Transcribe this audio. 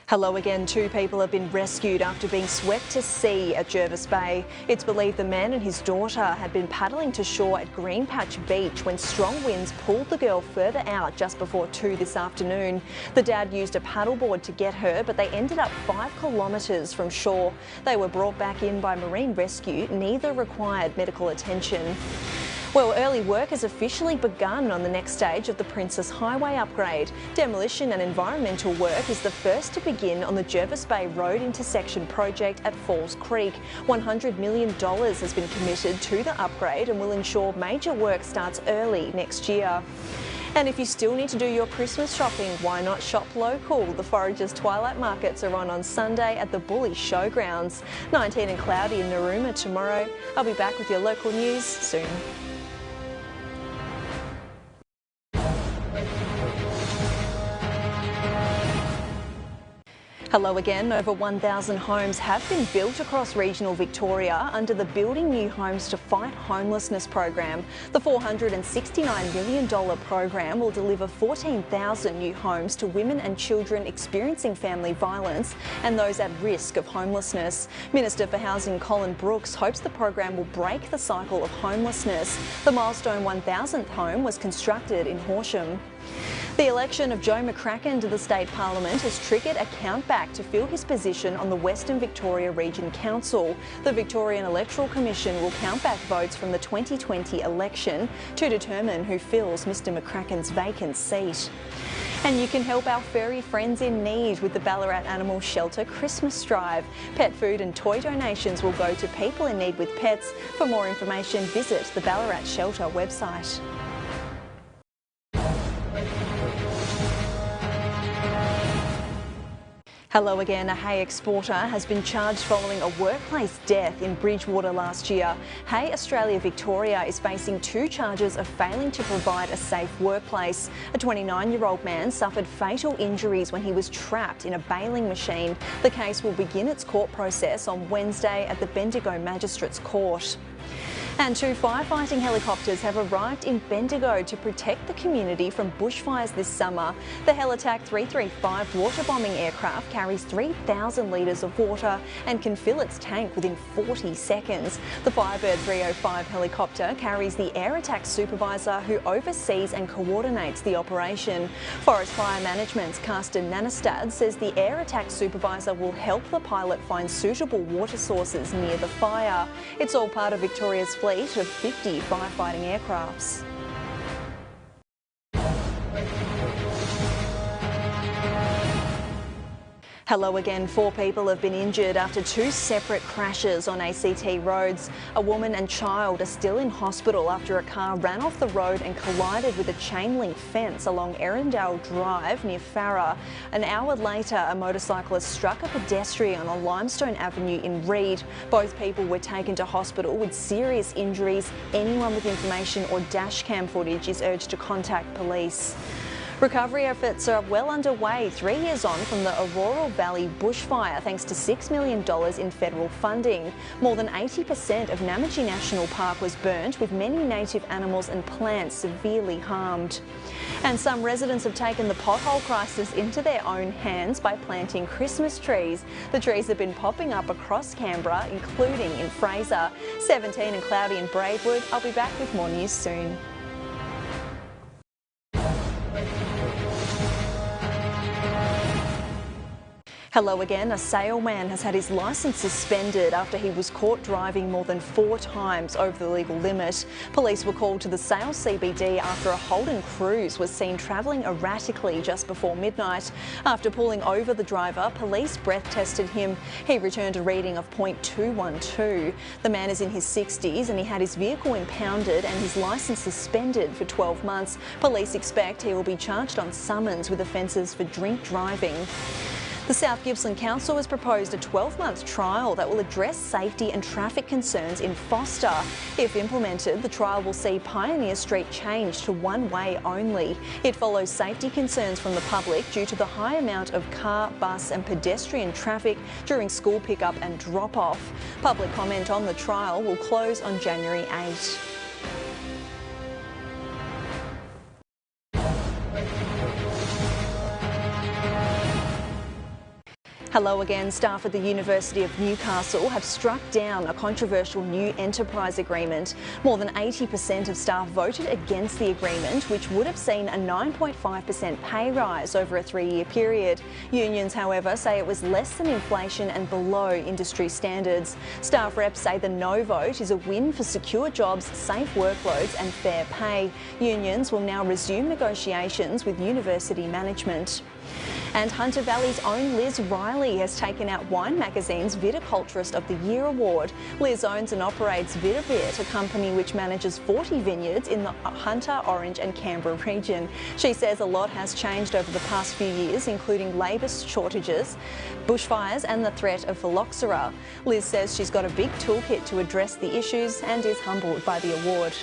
Hello again. Two people have been rescued after being swept to sea at Jervis Bay. It's believed the man and his daughter had been paddling to shore at Green Patch Beach when strong winds pulled the girl further out just before 2 this afternoon. The dad used a paddleboard to get her, but they ended up 5 kilometres from shore. They were brought back in by Marine Rescue. Neither required medical attention. Well, early work has officially begun on the next stage of the Princess Highway upgrade. Demolition and environmental work is the first to begin on the Jervis Bay Road intersection project at Falls Creek. $100 million has been committed to the upgrade and will ensure major work starts early next year. And if you still need to do your Christmas shopping, why not shop local? The Foragers Twilight Markets are on Sunday at the Bully Showgrounds. 19 and cloudy in Narooma tomorrow. I'll be back with your local news soon. Hello again. Over 1,000 homes have been built across regional Victoria under the Building New Homes to Fight Homelessness program. The $469 million program will deliver 14,000 new homes to women and children experiencing family violence and those at risk of homelessness. Minister for Housing Colin Brooks hopes the program will break the cycle of homelessness. The milestone 1,000th home was constructed in Horsham. The election of Joe McCracken to the State Parliament has triggered a countback to fill his position on the Western Victoria Region Council. The Victorian Electoral Commission will count back votes from the 2020 election to determine who fills Mr McCracken's vacant seat. And you can help our furry friends in need with the Ballarat Animal Shelter Christmas Drive. Pet food and toy donations will go to people in need with pets. For more information, visit the Ballarat Shelter website. Hello again. A hay exporter has been charged following a workplace death in Bridgewater last year. Hay Australia Victoria is facing 2 charges of failing to provide a safe workplace. A 29-year-old man suffered fatal injuries when he was trapped in a baling machine. The case will begin its court process on Wednesday at the Bendigo Magistrates Court. And 2 firefighting helicopters have arrived in Bendigo to protect the community from bushfires this summer. The Helitack 335 water bombing aircraft carries 3,000 litres of water and can fill its tank within 40 seconds. The Firebird 305 helicopter carries the air attack supervisor who oversees and coordinates the operation. Forest Fire Management's Carsten Nanestad says the air attack supervisor will help the pilot find suitable water sources near the fire. It's all part of Victoria's fleet of 50 firefighting aircrafts. Hello again. 4 people have been injured after 2 separate crashes on ACT roads. A woman and child are still in hospital after a car ran off the road and collided with a chain link fence along Erindale Drive near Farrer. An hour later, a motorcyclist struck a pedestrian on Limestone Avenue in Reid. Both people were taken to hospital with serious injuries. Anyone with information or dashcam footage is urged to contact police. Recovery efforts are well underway 3 years on from the Aurora Valley bushfire thanks to $6 million in federal funding. More than 80% of Namaji National Park was burnt, with many native animals and plants severely harmed. And some residents have taken the pothole crisis into their own hands by planting Christmas trees. The trees have been popping up across Canberra, including in Fraser. 17 and cloudy in Braidwood. I'll be back with more news soon. Hello again. A sailman has had his licence suspended after he was caught driving more than 4 times over the legal limit. Police were called to the Sale CBD after a Holden cruise was seen travelling erratically just before midnight. After pulling over the driver, police breath tested him. He returned a reading of .212. The man is in his 60s and he had his vehicle impounded and his licence suspended for 12 months. Police expect he will be charged on summons with offences for drink driving. The South Gippsland Council has proposed a 12-month trial that will address safety and traffic concerns in Foster. If implemented, the trial will see Pioneer Street changed to one-way only. It follows safety concerns from the public due to the high amount of car, bus and pedestrian traffic during school pick-up and drop-off. Public comment on the trial will close on January 8. Hello again. Staff at the University of Newcastle have struck down a controversial new enterprise agreement. More than 80% of staff voted against the agreement, which would have seen a 9.5% pay rise over a 3-year period. Unions, however, say it was less than inflation and below industry standards. Staff reps say the no vote is a win for secure jobs, safe workloads and fair pay. Unions will now resume negotiations with university management. And Hunter Valley's own Liz Riley has taken out Wine Magazine's Viticulturist of the Year award. Liz owns and operates Vitabit, a company which manages 40 vineyards in the Hunter, Orange and Canberra region. She says a lot has changed over the past few years, including labour shortages, bushfires and the threat of phylloxera. Liz says she's got a big toolkit to address the issues and is humbled by the award.